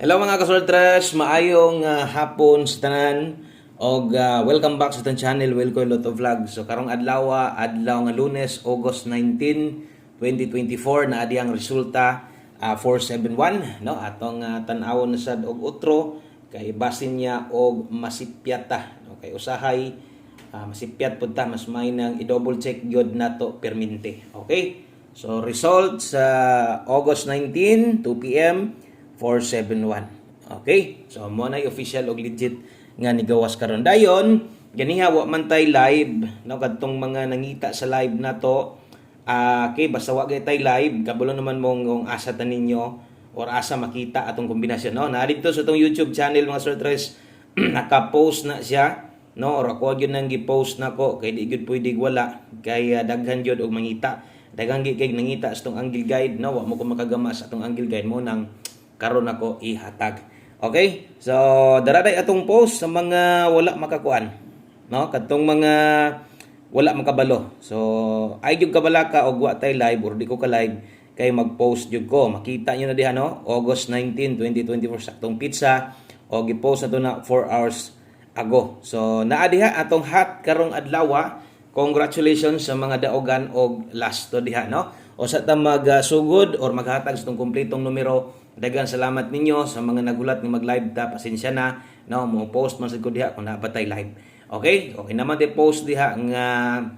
Hello mga kasoltres, maayong hapon sa tanan og welcome back sa tan channel Wilco Lotto Vlog. So karong adlaw nga Lunes, August 19, 2024 na adi ang resulta 471 no atong tan-awon na sad og utro kay basin niya og masipyata no kay usahay masipyat pud ta mas may nang i-double check gyud nato permente. Okay? So result sa August 19, 2 PM 471. Okay? So mo na official og legit nga nigawas karon. Dayon, ganiha wa man tay live no kadtong mga nangita sa live nato. Okay, basta wa gay tay live, kabalo naman mong asa ta ninyo or asa makita atong kombinasyon no. Na dito sa tong YouTube channel mga sortres naka-post na siya no or ako gyud nang gi-post nako kay di gyud pwede wala kay daghan gyud og mangita. Daghang kay nangita sa tong angle guide no wa mo ko makagama sa atong angle guide mo nang karon ako ihatag. Okay? So, daraday atong post sa mga wala makakuan. No? Kadtong mga wala makabalo. So, ay gyud kabala ka og wa tay live or di ko ka live kay mag-post gyud ko. Makita niyo na diha no? August 19, 2024 saktong pizza o gi-post na to na 4 hours ago. So, naa diha atong hot karong adlaw. Congratulations sa mga daogan og last to diha no. O sa ta magsugod or maghatag sa tong kumpletong numero. Daghang salamat ninyo sa mga nagulat nga mag-live ta. Pasensya na no mo post man sad ko diha kung nabatay live. Okay? Okay naman di post diha nga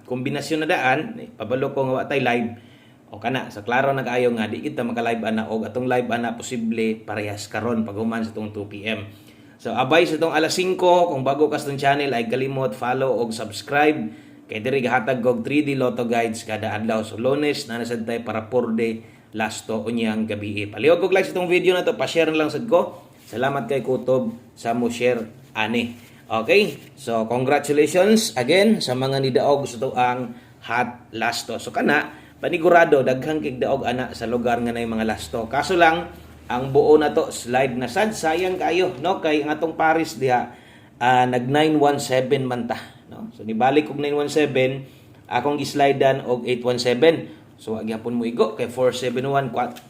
kombinasyon na daan pabalo ko nga watay live. O kana sa klaro na kaayo nga di kita maka-live ana og atong live ana posible parehas karon paghuman sa tong 2 PM. So abay sa tong alas 5 kung bago ka sa tong channel ay kalimot follow og subscribe. Kay diri gahatag og 3D Lotto guides kada adlaw. So Lunes na nasad tay para 4D last to unyang gabi. Palihog og like sa itong video na to, pa-share lang sad ko. Salamat kay Kutob sa mo share ani. Okay? So congratulations again sa mga nidaog sa to ang hot last to. So kana panigurado daghang kig daog ana sa lugar nga nay mga last to. Kaso lang ang buo na to slide na sad sayang kayo no kay ang atong Paris diha nag 917 man ta no. So nibalik og 917 akong gi-slidean og 817. So agyapon mo igo kay 471 4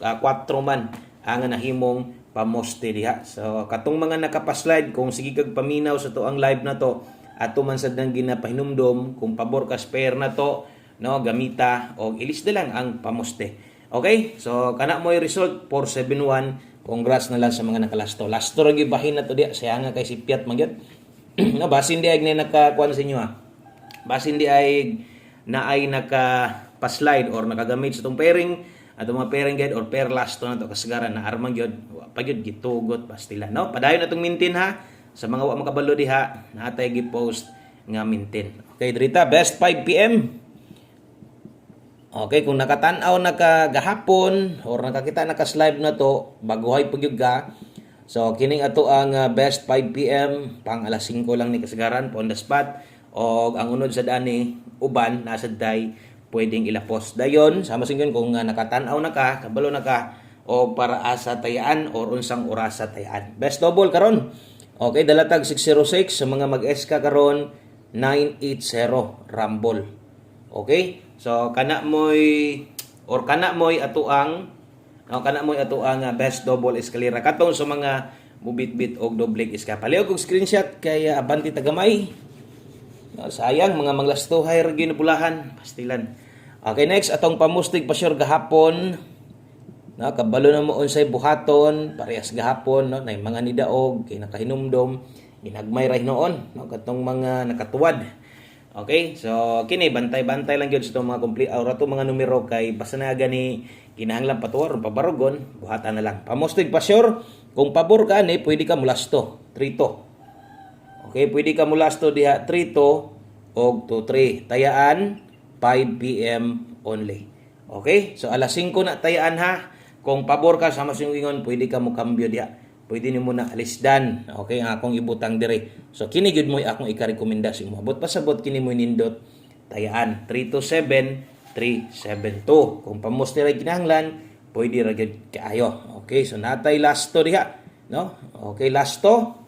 man ang nahimong pamoste diha. So katong mga nakapaslide kung sige kag paminaw sa to ang live na to ato man sad nang ginapahinumdom kung pabor ka spare na to no gamita og ilis na lang ang pamoste. Okay? So kana mo yung result 471. Congrats na lang sa mga nakalasto. Lasto ra gyud bahin na to diha saya nga kay si Piat man gyud. No basin di ay nakakuan sa inyo ha. Basin di ay na ay naka pa-slide or nakagamit sa itong pairing at mga pairing guide or pair last to na ito kasagaran na armang yun pag yun gitugot pastila no padayon na itong mintin ha sa mga wa makabalo diha natay gi-post nga mintin. Okay drita best 5 PM. Okay kung nakatan-aw nakagahapon or nakakita naka-slide na to baguhay pag yun ka so kining ato ang best 5 PM pang alas 5 lang ni kasagaran on the spot o ang unod sa dani uban nasa day pwedeng ilapos. Dayon, sama singyon kung nakatan-aw na ka, kabalo na ka, o para asa tayaan o unsang orasa tayaan. Best double karon. Okay, dalatag 606 sa mga mag-SK karon 980 Rumble. Okay? So kana moy ato ang best double escalera katong sa mga mubit-bit og doble iska. Palihog og screenshot kay abanti tagamay. Sayang mga manglastuhay ra gyud pulahan pastilan. Okay next atong pamustig pa sure gahapon. No kabalo na mo unsay buhaton parehas gahapon no nay mga nidaog kay nakahinumdom ginagmay ra hinoon no katong mga nakatuwad. Okay so kini bantay-bantay lang gyud sa itong mga complete aura to mga numero kay basta na gani kinahanglan patuwar pabarugon buhatan na lang. Pamustig pa sure kung pabor ka ni pwede ka mulasto 3-2. Okay, pwede ka mulasto diha 3-2 og 2-3. Tayaan 5 PM only. Okay? So alas 5 na tayaan ha. Kung pabor ka sa masingingon, pwede ka mo kambyo diha. Pwede nimo na alisdan. Okay, ang akong ibutang dire. So kini gyud mo akong ika-rekomenda sa imo. Abot pasabot kini mo nindot tayaan 327 372. Kung pamusti ra kinahanglan, pwede ra gyud kaayo. Okay, so natay lasto diha, no? Okay, lasto.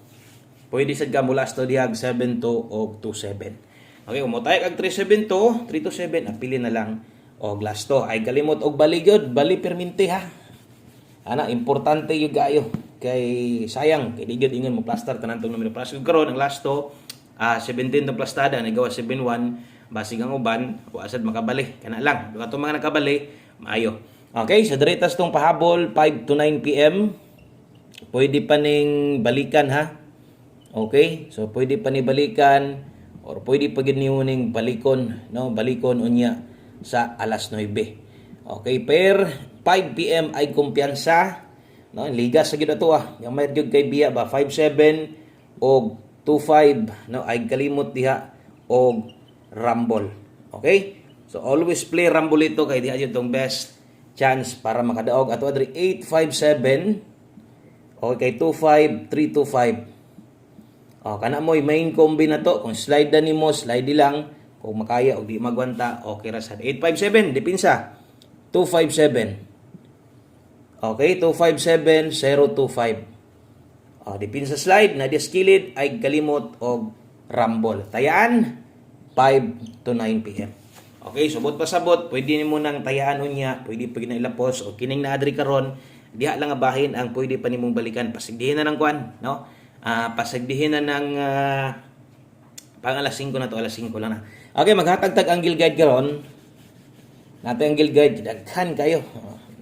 Pwede sad ka mula sa dihag 72 o 27. Okay, kung mo tayo kag 372, 327, apili na lang og lasto. Ay kalimot og bali gyud, bali perminti ha. Ana, importante yung gayo. kay sayang kay di gyud ingon mo plaster tanan tong numero plus karon ang last to 17 tong plastada nagawa 71 basig ang uban o asad makabali kana lang duha tong mga nakabali maayo. Okay, so diretas tong pahabol 5 to 9 PM. Pwede pa ning balikan ha. Okay, so pwede pa ni balikan or pwede pa gid niyo ning balikon, no? Balikon unya sa alas 9. Okay, per 5 PM ay kumpiyansa, no? Liga sa gid ato gamay gyud kay biya ba 57 og 25, no? Ay kalimot diha og rumble. Okay? So always play rumble ito kay diha jud tong best chance para makadaog ato adri 857 okay 25 325. Kana mo'y main combi na to. Kung slide na nimo, slide lang. Kung makaya o di magwanta, okay ra sad. 857, dipinsa. 257. Okay, 257, 025. Dipinsa slide, na diskilid, ay kalimot o rumble. Tayaan, 5 to 9 PM. Okay, subot pa sabot, pwede nimo nang tayaan unya, pwede pa ginailapos, o kining naadri karon, diha lang nga bahin ang pwede pa nimong balikan. Pasigdihin na ng kwan, no? Pasagdihin na ng pang alas 5 na to, alas 5 lang na. Okay, maghatag-tag ang Angle Guide karon. Nato ang Angle Guide, daghan kayo.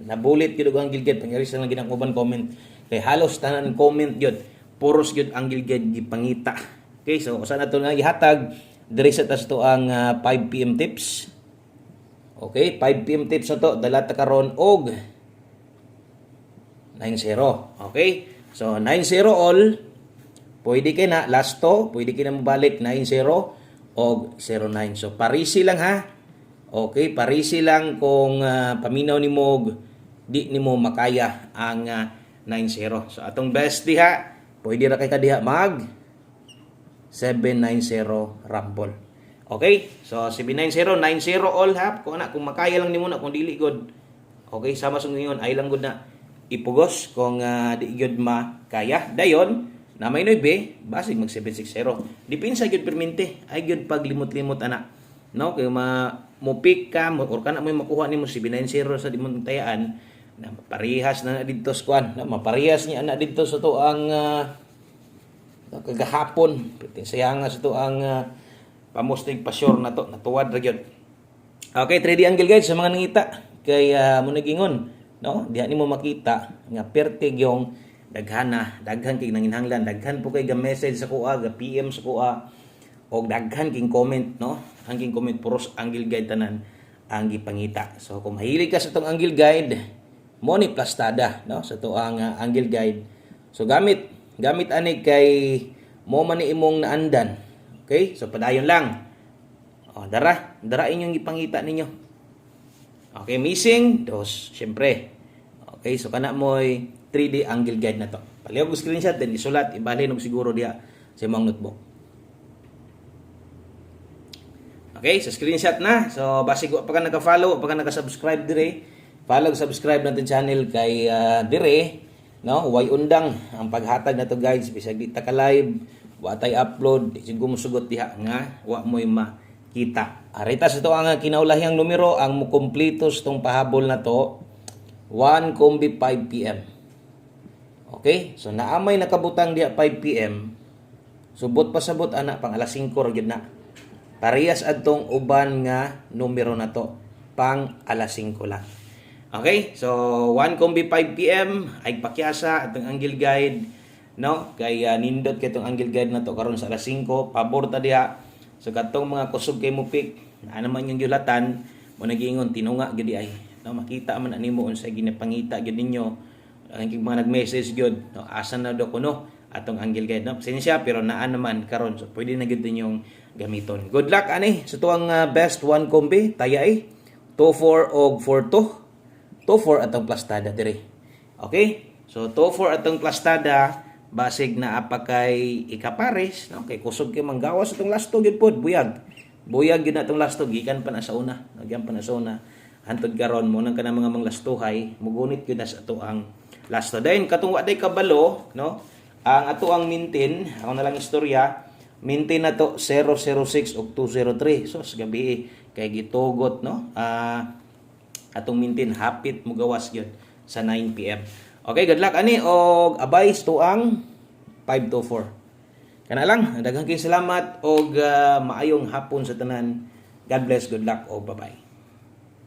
Nabulit gyud ang Angle Guide, pangiris lang ginang uban comment. Kay halos tanan comment gyud. Puros gyud ang Angle Guide gipangita. Okay, so usa na to nga gihatag diri sa tas to ang 5 PM tips. Okay, 5 PM tips na to, dala ta karon og 90. Okay? So 90 all. Pwede kay na last to, pwede kay na mabalik 90 o 09. So parisi lang ha. Okay, parisi lang kung paminaw nimo di nimo makaya ang 90. So atong best diha, pwede ra kay kadiha mag 790 rumble. Okay? So 790 90 all ha. Kung makaya lang nimo na kung dili god. Okay, sama sa ngayon ay lang gud na ipugos kung di gyud makaya. Dayon na may 9, basig mag 760. Dipinsa gyud permente, ay gyud paglimot-limot ana. No, kay mo-pick ka or kana mo makuha nimo 790 sa dimong tayaan na parehas na didto sa kwan, no? Maparehas niya ana didto sa to ang kagahapon. Sayang sa to ang pamustig pasyor na to, natuwad ra gyud. Okay, 3D Angle Guide sa mga nangita kay mo nagingon, no? Diha nimo makita nga perte gyung daghan kay nanginhanglan, daghan po kay ga message sa kuha, ga PM sa kuha, og daghan king comment, no? Ang king comment puros Angle Guide tanan ang gipangita. So kung mahilig ka sa tong Angle Guide, mo ni plastada, no? Sa to ang Angle Guide. So gamit ani kay mo man ni imong naandan. Okay? So padayon lang. Dara inyong gipangita ninyo. Okay, missing dos, syempre. Okay, so kana mo'y 3D Angle Guide na to. Palihog screenshot then isulat, ibalhin og siguro diha sa imong notebook. Okay, so screenshot na. So basig pa ka naka-follow, pa ka naka-subscribe dire. Follow, subscribe natin channel kay dire, no? Way undang ang paghatag na to guys, bisag di ta ka live, wa tay upload, di siguro musugot diha nga wa mo'y makita. Arita sa to ang kinaulahiyang numero ang mukompleto sa tong pahabol na to. 1 combi 5 PM. Okay? So naamay nakabutang diya 5 PM. Subot pasabot ana pang alas 5 ra gyud na. Parehas adtong uban nga numero na to pang alas 5 lang. Okay? So 1 combi 5 PM ay pakyasa atong Angle Guide, no? Kay nindot kay tong Angle Guide na to karon sa alas 5, pabor ta diha. So katong mga kusog kay mo pick, na naman yung gulatan, mo nagingon tinunga gyud ay. No, makita man animo unsay ginapangita gyud ninyo ang mga nag-message gyud, no, asa na do kuno atong Angle Guide, no? Pasensya pero naa naman karon, so pwede na gyud ninyong gamiton. Good luck ani sa tuang best 1 combi tayay 24 og 42 24 atong plastada dire. Okay, so 24 atong plastada basig na apakay ikapares, no? Kay kusog kay manggawas atong lasto gyud pod, buyag gyud na atong lasto gikan pa na sa una, nagyan pa na sa una hantod karon mo nang kana mga manglastuhay mugunit gyud na sa ato ang lasto. Dayon katong wa day kabalo, no? Ang ato ang mintin, ako na lang istorya, mintin na to 006 ug 203. So sa gabi kay gitugot, no? Atong mintin hapit mugawas gyud sa 9 PM. Okay, good luck ani og abays tuang 524. Kana lang, daghang kay salamat og maayong hapon sa tanan. God bless, good luck o bye-bye.